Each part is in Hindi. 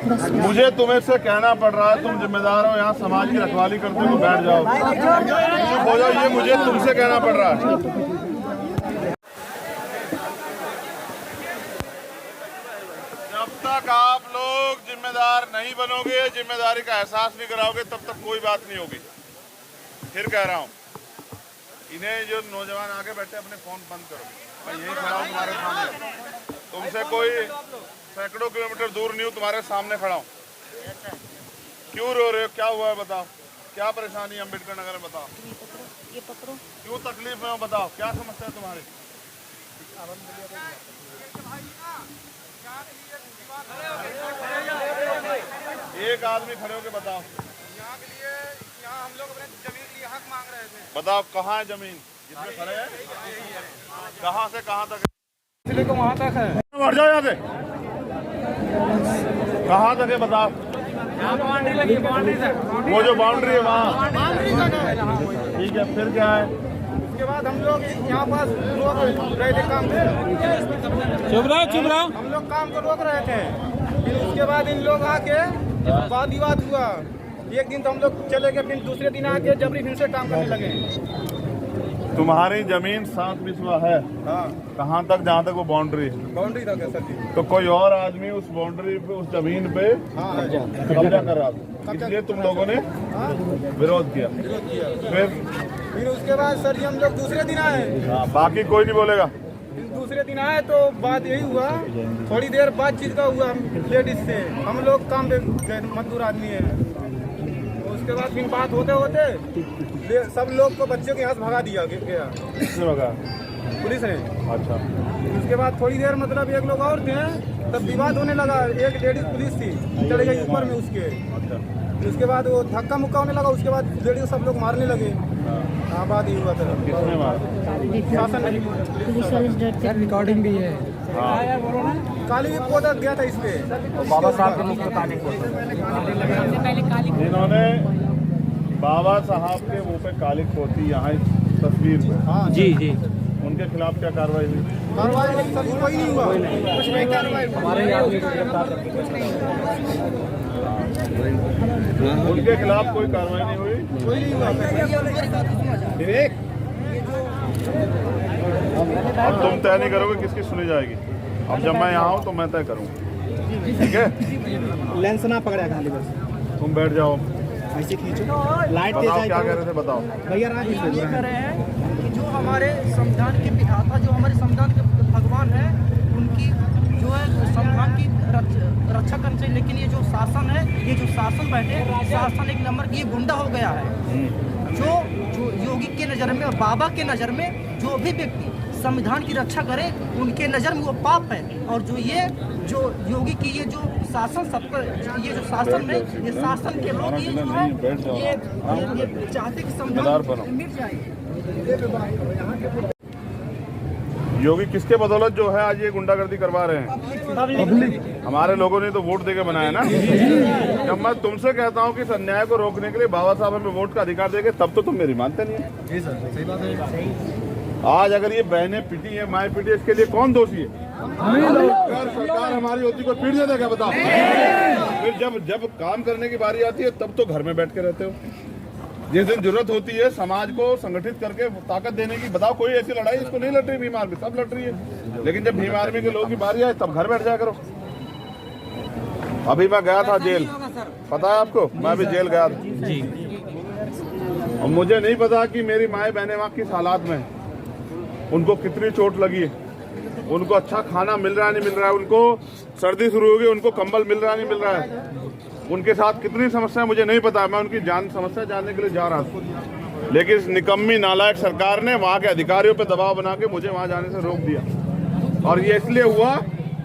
मुझे तुम्हें से कहना पड़ रहा है, तुम जिम्मेदार हो, यहाँ समाज की रखवाली करते हो, बैठ जाओ, चुप हो जाओ, ये मुझे तुमसे कहना पड़ रहा है। जब तक आप लोग जिम्मेदार नहीं बनोगे, जिम्मेदारी का एहसास नहीं कराओगे, तब तक कोई बात नहीं होगी। फिर कह रहा हूँ, इन्हें जो नौजवान आगे बैठे अपने फोन बंद करो, मैं यही खड़ा हूँ तुम्हारे सामने, तुमसे कोई सैकड़ों किलोमीटर दूर नहीं हूँ, तुम्हारे सामने खड़ा हूँ। क्यों रो रहे हो, क्या हुआ है बताओ, क्या परेशानी है अम्बेडकर नगर में, बताओ ये पकड़ो, क्यों तकलीफ में हो, बताओ क्या समस्या है तुम्हारी। एक आदमी खड़े होके बताओ, यहाँ के लिए, यहाँ हम लोग अपने जमीन के लिए हक मांग रहे थे। बताओ कहाँ है जमीन जिसमें खड़े हैं, कहाँ से कहाँ तक, इसलिए को वहाँ तक है, बढ़ जाओ यहाँ से, कहाँ तक है बताओ। बाउंड्री लगी, बाउंड्री तक, वो जो बाउंड्री है वहाँ, ठीक है, फिर क्या है। उसके बाद हम लोग यहाँ पास रोक रहे थे काम पे, चुप रहो। हम लोग काम को रोक रहे थे। फिर उसके बाद इन लोग आके वाद विवाद हुआ। एक दिन तो हम लोग चले गए, फिर दूसरे दिन आके जबरी फिर से काम करने लगे। तुम्हारी जमीन 7 बिस्वा है, हाँ, कहाँ तक, जहाँ तक वो बाउंड्री है, बाउंड्री तक है सर जी। तो कोई और आदमी उस बाउंड्री पे, उस जमीन पे हाँ, कब्जा कर रहा था, इसलिए तुम लोगों ने विरोध किया। फिर उसके बाद सर जी हम लोग दूसरे दिन आए। हाँ, बाकी कोई नहीं बोलेगा। फिर दूसरे दिन आए तो बात यही हुआ, थोड़ी देर बातचीत का हुआ लेडीज से, हम लोग काम पे मजदूर आदमी है। उसके बाद फिर बात होते होते सब लोग को, बच्चों के हाथ भगा दिया गया। किसने भगा? पुलिस ने। अच्छा, उसके बाद थोड़ी देर मतलब एक लोग और थे, तब विवाद होने लगा। एक लेडीज पुलिस थी, चढ़ गई ऊपर में उसके। अच्छा, उसके बाद वो धक्का मुक्का होने लगा। उसके बाद लेडीज सब लोग मारने लगे। हाँ, बात ही हुआ था। किसने मारा? शासन नहीं, पुलिस वाले डरते हैं। रिकॉर्डिंग भी है। काली भी पोता गया था इस पे। बाबा साहब के मुख पे काली इन्होंने बाबा साहब के मुंह पे कालिक पोती यहाँ इस तस्वीर में। हाँ जी। उनके खिलाफ क्या कार्रवाई हुई? कार्रवाई सर कोई नहीं हुआ, कुछ नहीं कार्रवाई। हमारे यहाँ भी गिरफ्तार करके उनके खिलाफ कोई कार्रवाई नहीं हुई। कोई नहीं हुआ। अब तुम तय नहीं करोगे किसकी सुनी जाएगी। अब जब मैं यहाँ हूँ तो मैं तय करूँगा, ठीक है। लेंस ना पकड़ा खाली बस, तुम बैठ जाओ, ऐसे खींचो। लाइट बताओ क्या कह रहे थे, बताओ। भैया ये कह रहे हैं कि जो हमारे संविधान के विधाता, जो हमारे संविधान के भगवान है, उनकी जो है संविधान की रक्षा करनी चाहिए। लेकिन ये जो शासन है, ये जो शासन बैठे, शासन एक नंबर की ये गुंडा हो गया है। जो योगी के नज़र में, बाबा के नज़र में, जो भी व्यक्ति संविधान की रक्षा करे, उनके नज़र में वो पाप है। और जो योगी की ये जो शासन सत्ता, ये जो शासन है, ये शासन के लोग ये जो है, ये चाहते कि संविधान मिट जाए। योगी किसके बदौलत जो है आज ये गुंडागर्दी करवा रहे हैं? हमारे लोगों ने तो वोट देके बनाया ना। जब मैं तुमसे कहता हूँ कि इस अन्याय को रोकने के लिए बाबा साहब हमें वोट का अधिकार देंगे, तब तो तुम मेरी मानते नहीं है। जी सर, सही बात है। आज अगर ये बहनें पिटी है, माएँ पिटी है, इसके लिए कौन दोषी है? अगर सरकार हमारी होती को पीट देता क्या, बताओ। फिर जब काम करने की बारी आती है तब तो घर में बैठ के रहते हो। जिस दिन जरूरत होती है समाज को संगठित करके ताकत देने की, बताओ कोई ऐसी लड़ाई इसको नहीं लड़ रही, भीम आर्मी सब लड़ रही है। लेकिन जब भीम आर्मी के लोगों की बारी आए तब घर बैठ जाया करो। अभी मैं गया था जेल, पता है आपको, मैं अभी जेल गया था जी। और मुझे नहीं पता कि मेरी माए बहनें वहाँ किस हालात में, उनको कितनी चोट लगी है, उनको अच्छा खाना मिल रहा है नहीं मिल रहा है, उनको सर्दी शुरू हो गई, उनको कंबल मिल रहा नहीं मिल रहा है, उनके साथ कितनी समस्या मुझे नहीं पता। मैं उनकी समस्या जानने के लिए जा रहा था, लेकिन इस निकम्मी नालायक सरकार ने वहाँ के अधिकारियों पर दबाव बना के मुझे वहाँ जाने से रोक दिया। और ये इसलिए हुआ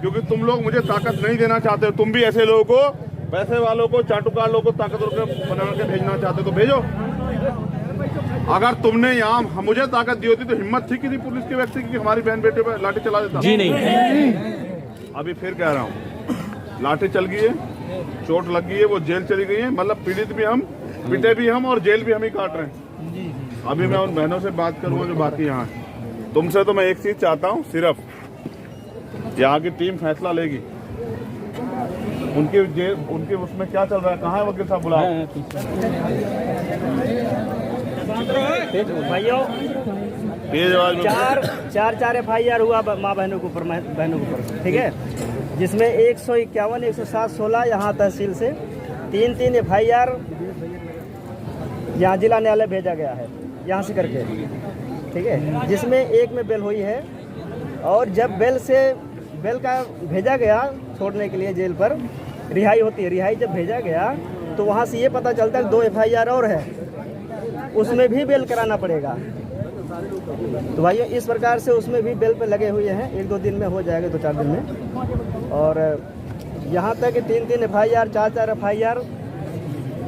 क्योंकि तुम लोग मुझे ताकत नहीं देना चाहते हो। तुम भी ऐसे लोगों को, पैसे वालों को, चाटुकार लोगों को ताकतवर बना के भेजना चाहते तो भेजो। अगर तुमने यहाँ मुझे ताकत दी होती तो हिम्मत थी कि नहीं पुलिस के व्यक्ति की हमारी बहन बेटे पर लाठी चला देता? जी नहीं। अभी फिर कह रहा हूँ, लाठी चल गई है, चोट लग गई है, वो जेल चली गई है, मतलब पीड़ित भी हम, पिटे भी हम और जेल भी हम ही काट रहे हैं। अभी मैं उन बहनों से बात करूंगा जो बाकी यहाँ है। तुमसे तो मैं एक चीज चाहता हूँ, सिर्फ यहाँ की टीम फैसला लेगी। उनके उसमें क्या चल रहा है? कहाँ है वकील साहब? बुलाओ। भाइयों तेज आवाज में। चार FIR हुआ माँ बहनों के ऊपर, ठीक है, जिसमें 151, 107, 16 यहाँ तहसील से, 3 FIR यहाँ जिला न्यायालय भेजा गया है यहाँ से करके, ठीक है, जिसमें एक में बेल हुई है। और जब बेल का भेजा गया छोड़ने के लिए जेल पर, रिहाई होती है, रिहाई जब भेजा गया तो वहाँ से ये पता चलता है 2 FIR और है, उसमें भी बेल कराना पड़ेगा। तो भाइयों इस प्रकार से उसमें भी बेल पे लगे हुए हैं, 1-2 दिन में हो जाएगा, 2-4 दिन में। और यहाँ तक 3 FIR, 4 FIR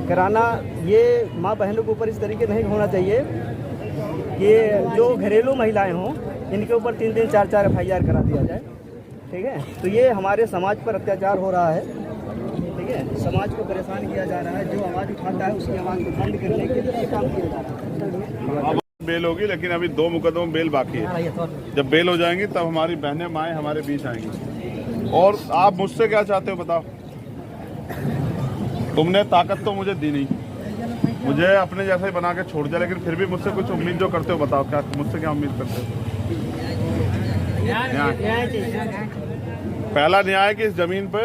कराना, ये माँ बहनों के ऊपर इस तरीके नहीं होना चाहिए कि जो घरेलू महिलाएं हों इनके ऊपर 3 4 FIR करा दिया जाए, ठीक है। तो ये हमारे समाज पर अत्याचार हो रहा है, ठीक है, समाज को परेशान किया जा रहा है। जो आवाज़ उठाता है उसकी आवाज़ को बंद करने के लिए काम किया जा रहा है। बेल होगी, लेकिन अभी 2 मुकदमों में बेल बाकी है। जब बेल हो जाएंगी तब हमारी बहनें माएँ हमारे बीच आएंगी। और आप मुझसे क्या चाहते हो बताओ? तुमने ताकत तो मुझे दी नहीं, मुझे अपने जैसा ही बना के छोड़ दिया, लेकिन फिर भी मुझसे कुछ उम्मीद जो करते हो बताओ, क्या मुझसे क्या उम्मीद करते हो? पहला न्याय की इस जमीन पे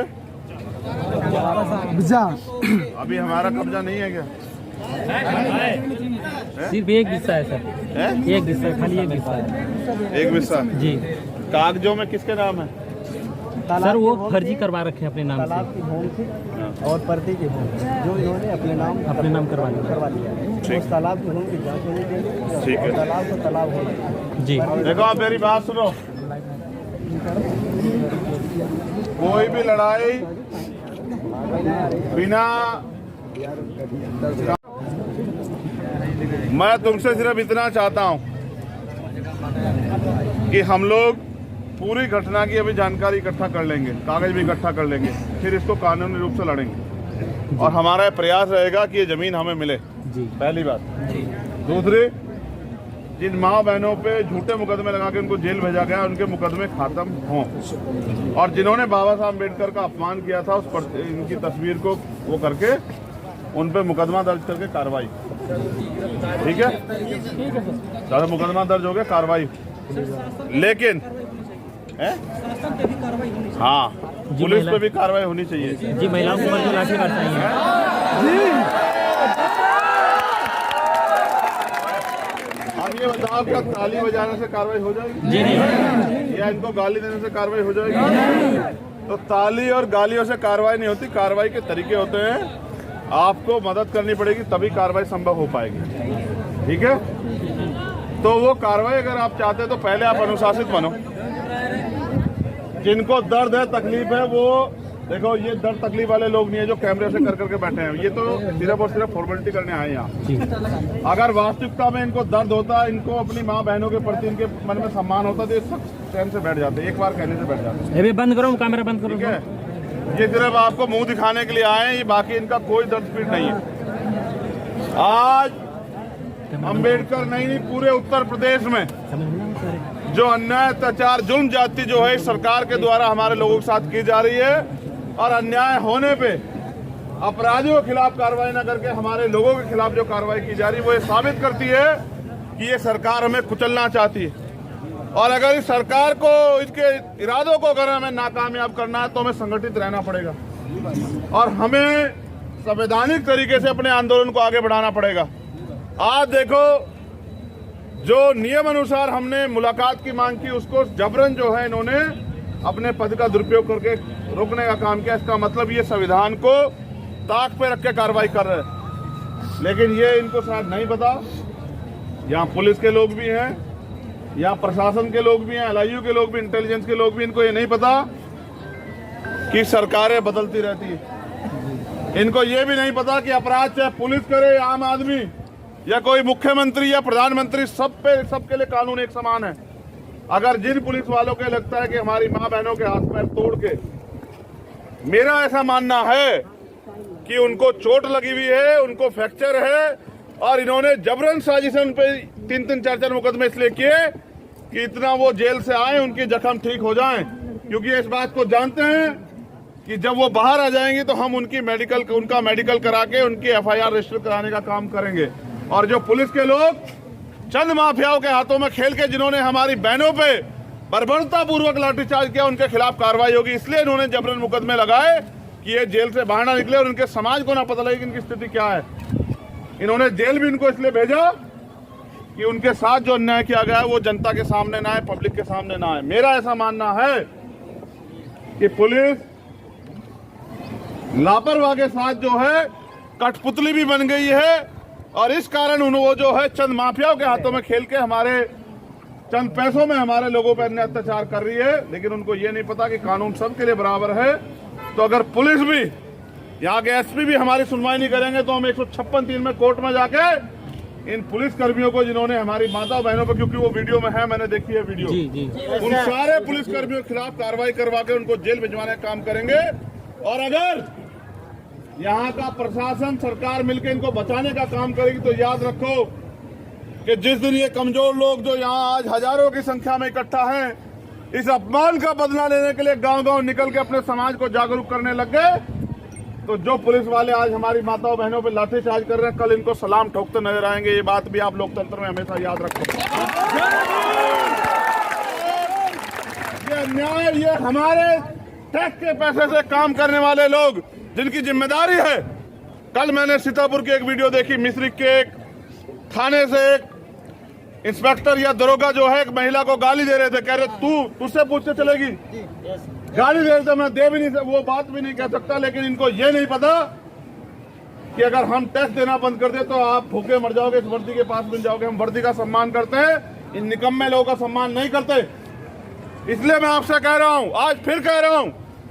अभी हमारा कब्जा नहीं है क्या? सिर्फ एक हिस्सा है सर, एक हिस्सा, खाली एक हिस्सा है। एक हिस्सा जी। कागजों में किसके नाम है? सर वो फर्जी करवा रखे हैं अपने नाम तालाब से, की भूमि थी और पर्दे की भूमि, जो इन्होंने अपने नाम करवा लिया। उस तालाब की भूमि की जांच होनी चाहिए, ठीक है। तालाब को तालाब होना चाहिए। जी। देखो आप मेरी बात सुनो, कोई भी लड़ाई बिना, मैं तुमसे सिर्फ इतना चाहता हूं कि हम लोग पूरी घटना की अभी जानकारी इकट्ठा कर लेंगे, कागज भी इकट्ठा कर लेंगे, फिर इसको कानूनी रूप से लड़ेंगे। और हमारा प्रयास रहेगा कि ये जमीन हमें मिले, पहली बात। दूसरी, जिन माँ बहनों पे झूठे मुकदमे लगा के उनको जेल भेजा गया, उनके मुकदमे खत्म हों। और जिन्होंने बाबा साहब अम्बेडकर का अपमान किया था, उस पर इनकी तस्वीर को वो करके उन पे मुकदमा दर्ज करके कार्रवाई, ठीक है, ज़्यादा मुकदमा दर्ज हो गया, कार्रवाई। लेकिन हाँ, पुलिस पे भी कार्रवाई होनी चाहिए। जी, महिलाओं को मर्जी लाठी बरसाई है। अब ये बताओ, क्या ताली बजाने से कार्रवाई हो जाएगी? जी नहीं। या इनको गाली देने से कार्रवाई हो जाएगी? तो ताली और गालियों से कार्रवाई नहीं होती, कार्रवाई के तरीके होते हैं। आपको मदद करनी पड़ेगी तभी कार्रवाई संभव हो पाएगी, ठीक है। तो वो कार्रवाई अगर आप चाहते हैं तो पहले आप अनुशासित बनो। जिनको दर्द है, तकलीफ है, वो देखो, ये दर्द तकलीफ वाले लोग नहीं है जो कैमरे से कर करके बैठे हैं, ये तो सिर्फ और सिर्फ फॉर्मेलिटी करने आए यहाँ। अगर वास्तविकता में इनको दर्द होता, इनको अपनी माँ बहनों के प्रति इनके मन में सम्मान होता, तो ये सब चैन से बैठ जाते, एक बार कहने से बैठ जाते। अभी बंद करो, कैमरा बंद करो। ठीक है, ये सिर्फ आपको मुंह दिखाने के लिए आए हैं, ये बाकी इनका कोई दर्द पीड़ नहीं है। आज अम्बेडकर नहीं, पूरे उत्तर प्रदेश में जो अन्याय, अत्याचार, जुल्म जाति जो है सरकार के द्वारा हमारे लोगों के साथ की जा रही है, और अन्याय होने पे अपराधियों के खिलाफ कार्रवाई न करके हमारे लोगों के खिलाफ जो कार्रवाई की जा रही है, वो ये साबित करती है कि ये सरकार हमें कुचलना चाहती है। और अगर इस सरकार को, इसके इरादों को अगर हमें नाकामयाब करना है, तो हमें संगठित रहना पड़ेगा और हमें संवैधानिक तरीके से अपने आंदोलन को आगे बढ़ाना पड़ेगा। आज देखो, जो नियम अनुसार हमने मुलाकात की मांग की, उसको जबरन जो है इन्होंने अपने पद का दुरुपयोग करके रोकने का काम किया। इसका मतलब ये संविधान को ताक पे रख के कार्रवाई कर रहे हैं। लेकिन ये इनको शायद नहीं पता, यहाँ पुलिस के लोग भी हैं, यहाँ प्रशासन के लोग भी हैं, LIU के लोग भी, इंटेलिजेंस के लोग भी, इनको ये नहीं पता कि सरकारें बदलती रहती है। इनको ये भी नहीं पता कि अपराध चाहे पुलिस करे या आम आदमी या कोई मुख्यमंत्री या प्रधानमंत्री, सबके लिए कानून एक समान है। अगर जिन पुलिस वालों के लगता है कि हमारी माँ बहनों के हाथ पैर तोड़ के, मेरा ऐसा मानना है कि उनको चोट लगी हुई है, उनको फ्रैक्चर है, और इन्होंने जबरन साजिश उन पे 3-3, 4-4 मुकदमे इसलिए किए कि इतना वो जेल से आए, उनके जख्म ठीक हो जाएं, क्योंकि इस बात को जानते हैं कि जब वो बाहर आ जाएंगे तो हम उनका मेडिकल करा के उनकी FIR रजिस्टर कराने का काम करेंगे। और जो पुलिस के लोग चंद माफियाओं के हाथों में खेल के जिन्होंने हमारी बहनों पे बर्बरता पूर्वक लाठीचार्ज किया, उनके खिलाफ कार्रवाई होगी। इसलिए इन्होंने जबरन मुकदमे लगाए कि ये जेल से बाहर ना निकले और उनके समाज को ना पता लगे कि इनकी स्थिति क्या है। इन्होंने जेल भी इनको इसलिए भेजा कि उनके साथ जो अन्याय किया गया है वो जनता के सामने ना आए, पब्लिक के सामने ना आए। मेरा ऐसा मानना है कि पुलिस लापरवाही के साथ जो है कठपुतली भी बन गई है और इस कारण वो जो है चंद माफियाओं के हाथों में खेल के हमारे चंद पैसों में हमारे लोगों पर अन्याय अत्याचार कर रही है। लेकिन उनको ये नहीं पता कि कानून सबके लिए बराबर है। तो अगर पुलिस भी, यहाँ के SP भी हमारी सुनवाई नहीं करेंगे तो हम 156(3) में कोर्ट में जाके इन पुलिस कर्मियों को जिन्होंने हमारी माता बहनों पर, क्योंकि वो वीडियो में है, मैंने देखी है वीडियो, उन सारे पुलिस कर्मियों के खिलाफ कार्रवाई करवा के उनको जेल भिजवाने का काम करेंगे। और अगर यहाँ का प्रशासन सरकार मिलकर इनको बचाने का काम करेगी तो याद रखो कि जिस दिन ये कमजोर लोग जो यहाँ आज हजारों की संख्या में इकट्ठा हैं, इस अपमान का बदला लेने के लिए गांव-गांव निकल के अपने समाज को जागरूक करने लग गए, तो जो पुलिस वाले आज हमारी माताओं बहनों पे लाठीचार्ज कर रहे हैं, कल इनको सलाम ठोकते नजर आएंगे। ये बात भी आप लोकतंत्र में हमेशा याद रखो। ये अन्याय, ये हमारे टैक्स के पैसे से काम करने वाले लोग जिनकी जिम्मेदारी है। कल मैंने सीतापुर की एक वीडियो देखी, मिस्री के एक थाने से एक इंस्पेक्टर या दरोगा जो है एक महिला को गाली दे रहे थे, कह रहे तुझसे पूछ के चलेगी, गाली दे रहे थे। मैं दे भी नहीं, वो बात भी नहीं कह सकता। लेकिन इनको ये नहीं पता कि अगर हम टैक्स देना बंद कर दे तो आप भूखे मर जाओगे, इस वर्दी के पास मिल जाओगे। हम वर्दी का सम्मान करते हैं, इन निकम्मे लोगों का सम्मान नहीं करते। इसलिए मैं आपसे कह रहा हूं, आज फिर कह रहा हूं,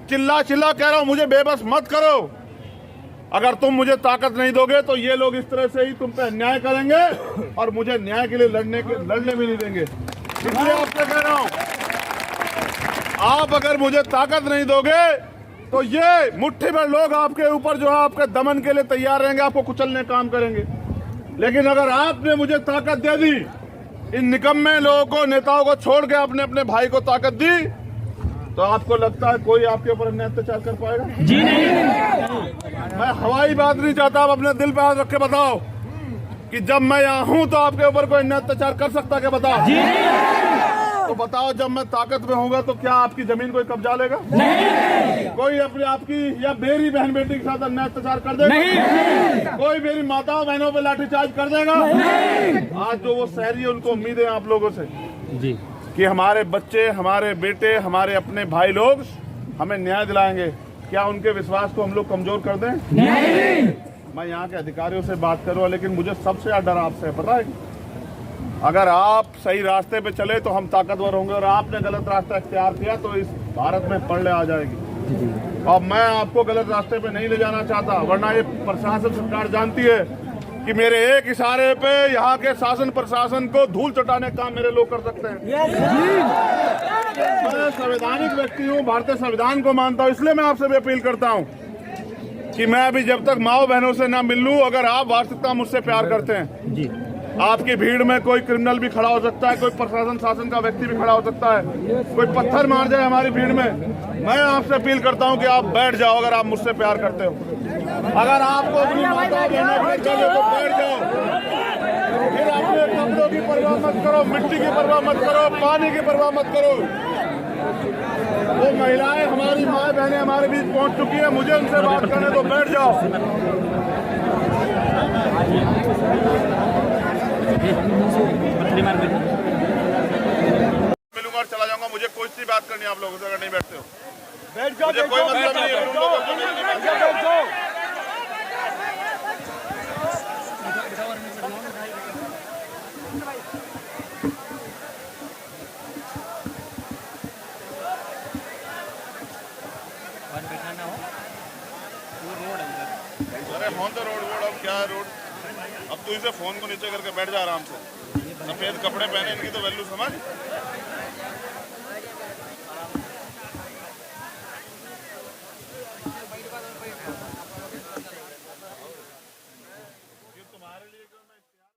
चिल्ला चिल्ला कह रहा हूं, मुझे बेबस मत करो। अगर तुम मुझे ताकत नहीं दोगे तो ये लोग इस तरह से ही तुम पे अन्याय करेंगे और मुझे न्याय के लिए लड़ने भी नहीं देंगे। इसलिए आपसे कह रहा हूं, आप अगर मुझे ताकत नहीं दोगे तो ये मुट्ठी भर लोग आपके ऊपर जो है आपके दमन के लिए तैयार रहेंगे, आपको कुचलने काम करेंगे। लेकिन अगर आपने मुझे ताकत दे दी, इन निकम्मे लोगों को, नेताओं को छोड़ के अपने अपने भाई को ताकत दी, तो आपको लगता है कोई आपके ऊपर अन्याय अत्याचार कर पाएगा? जी नहीं। मैं हवाई बात नहीं चाहता, आप अपने दिल पे हाथ रख के बताओ कि जब मैं यहाँ हूँ तो आपके ऊपर कोई अन्याय अत्याचार कर सकता है क्या? बताओ। जी नहीं। तो बताओ, जब मैं ताकत में होऊंगा तो क्या आपकी जमीन कोई कब्जा लेगा? नहीं। कोई अपनी आपकी या मेरी बहन बेटी के साथ अन्याय अत्याचार कर देगा? नहीं। कोई मेरी माताओं बहनों पे लाठीचार्ज कर देगा? नहीं। आज जो वो शहरी है उनको उम्मीद है आप लोगों से जी कि हमारे बच्चे, हमारे बेटे, हमारे अपने भाई लोग हमें न्याय दिलाएंगे। क्या उनके विश्वास को हम लोग कमजोर कर दें? नहीं। मैं यहाँ के अधिकारियों से बात करूँ, लेकिन मुझे सबसे ज्यादा डर आपसे है, पता है? अगर आप सही रास्ते पे चले तो हम ताकतवर होंगे और आपने गलत रास्ता इख्तियार किया तो इस भारत में पलड़े आ जाएगी। और मैं आपको गलत रास्ते पे नहीं ले जाना चाहता, वरना ये प्रशासन सरकार जानती है कि मेरे एक इशारे पे यहाँ के शासन प्रशासन को धूल चटाने का काम मेरे लोग कर सकते हैं। मैं संवैधानिक व्यक्ति हूँ, भारतीय संविधान को मानता हूँ, इसलिए मैं आपसे भी अपील करता हूँ कि मैं अभी जब तक माओ बहनों से ना मिल लूँ, अगर आप वास्तविकता मुझसे प्यार करते हैं जी, आपकी भीड़ में कोई क्रिमिनल भी खड़ा हो सकता है, कोई प्रशासन शासन का व्यक्ति भी खड़ा हो सकता है, कोई पत्थर मार जाए हमारी भीड़ में, मैं आपसे अपील करता हूं कि आप बैठ जाओ अगर आप मुझसे प्यार करते हो। अगर आपको अपनी माता बहनों तो बैठ जाओ। फिर अपने कपड़ों की परवाह मत करो, मिट्टी की परवाह मत करो, पानी की परवाह मत करो। वो महिलाएं हमारी माँ बहनें हमारे बीच पहुंच चुकी है, मुझे उनसे बात करने तो बैठ जाओ। मिलूंगा और चला जाऊंगा, मुझे कोई सी बात करनी है आप लोगों से, अगर नहीं बैठते हो बैठ जाओ, मुझे कोई मतलब नहीं है। अरे फोन तो रोड अब क्या है रोड, अब तू इसे फोन को नीचे करके बैठ जा आराम से। सफेद कपड़े पहने, इनकी तो वैल्यू समझ।